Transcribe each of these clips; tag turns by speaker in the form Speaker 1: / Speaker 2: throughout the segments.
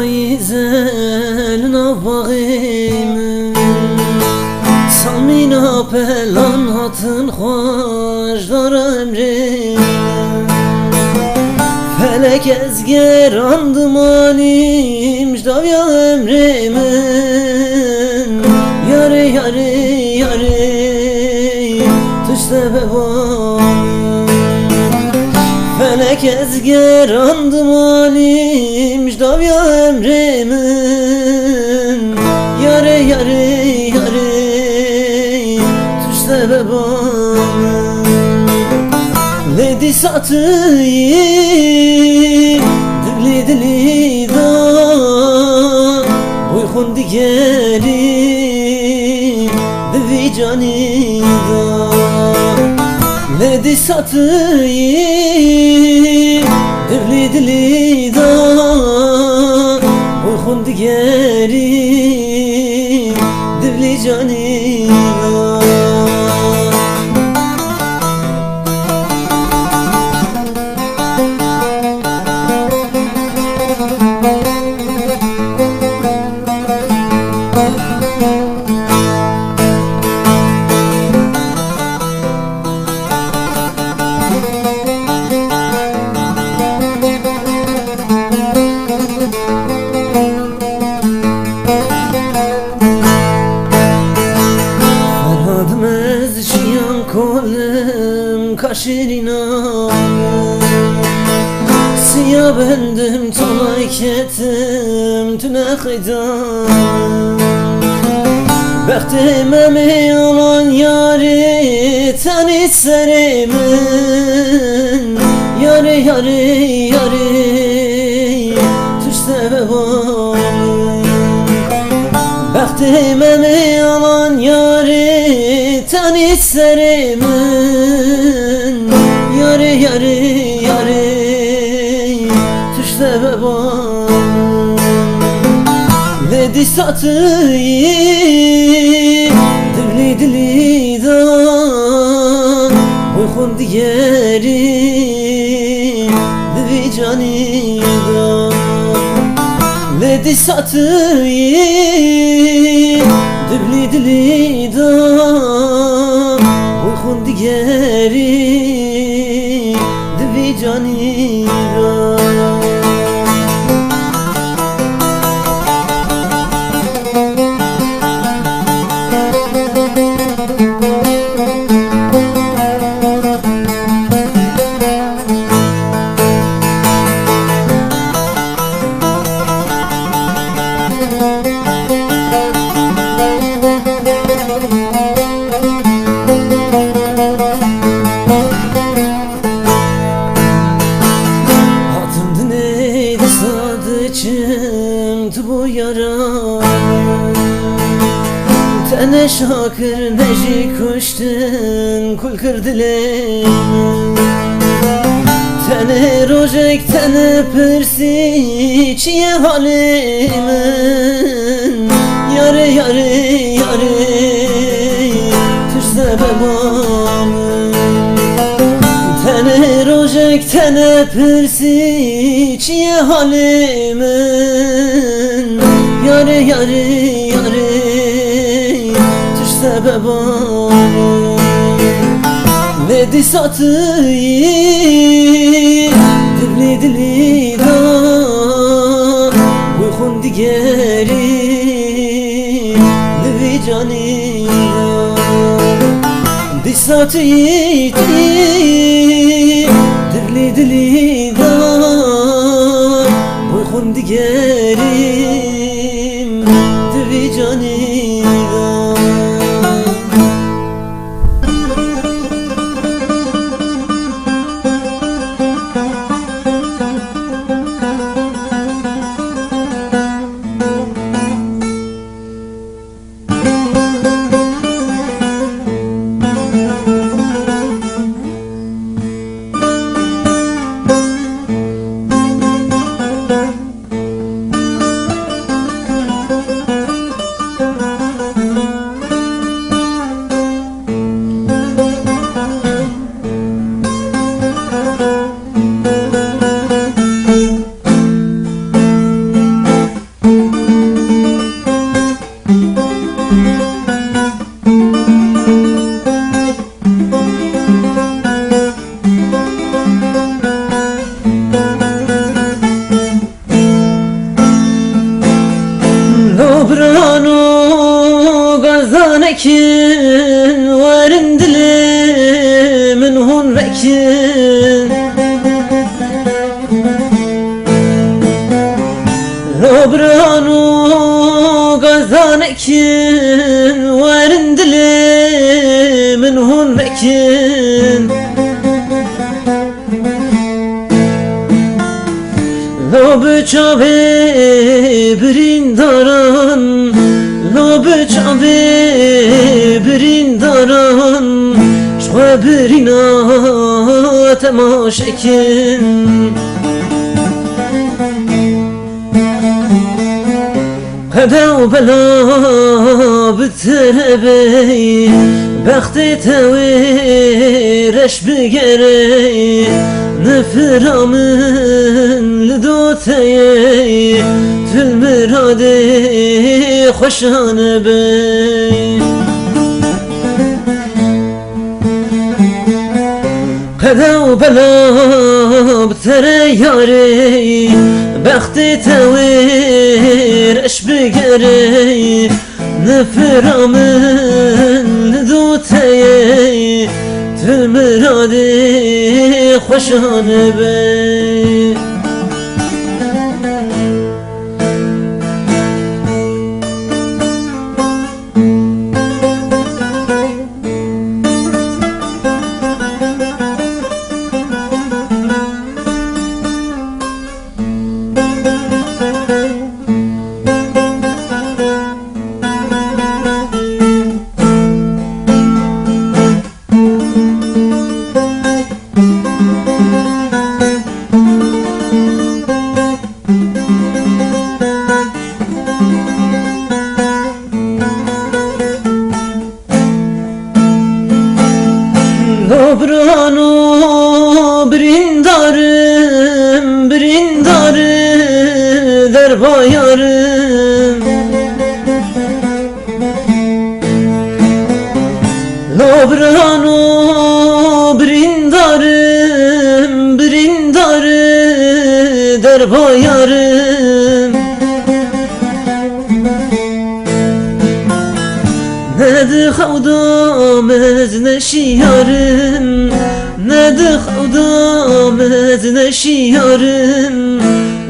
Speaker 1: payizel navbağim Samina pelan hatın hoşlar emrim Felek ezger andım alim Jdavya emrimin Yare yare yare Tışte bebam Felek ezger andım alim Jdavya emrimin Yare yare yare Tışte bebam Ledi satıyım Dili dili da Uygun digerim Divi cani da Ledi satıyım Dili dili da Uygun digerim Divi cani da kolum kaşirina Siyah bendim tolay ketim tüne kıydam Bəxtimə mi olan yari təni serimin Yari yari yari tüşte bebamın Bəxtimə mi olan yari təni serimin Yari yari yari tüşte bebamın Ledi satıyım Dili dili da Uygun digerim Divi cani da Ledi satıyım Dili dili da Uygun digerim Divi cani da Sadıçımdı bu yaram Tene şakır neji kuştun kul kırdilim Tene rojek tene persi çiye halimin Yare yare yare tüzde bebamın Tene rojek tene persi çiye halimin Yare yare yare tüşte bebamın Ledi satıyım Dili dili da Uygun digerim Divi cani da Di satıyım Dili dili da Uygun digerim Divi cani da لبرانو غزانكين ورندلي من هون مكين لو بچاوي برينداران لو بچاوي برينداران شو برينا تماشكين قدا وبلا بتربي بختي تويرش بقري نفرا من لدوتي تلمرادي خوشان بي قدا وبلا بترياري بختي تويرش بقري نفرا من لدوتي تلمرادي خوشان بي Dobrano brindarım, brindarı derbayarım Dobrano brindarım, brindarı derbayarım Nedi xavdam ez neşiyarım Nedi xavdam ez neşiyarım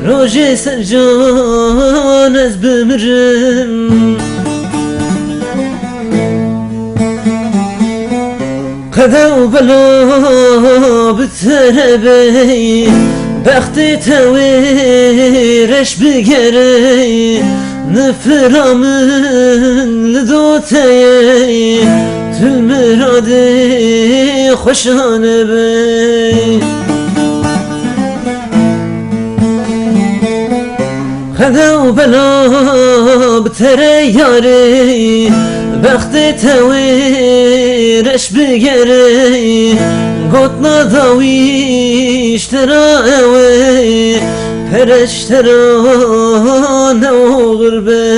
Speaker 1: Roje sercan ez bimirim Qeda u bela biterebi Bexti tewireş bigeri نفرا من لدوتي تلمرادي خوشان بي خدا وبلا بترياري بختي تويرش بقري قطنا ضويش تراوي پرشتران و غربه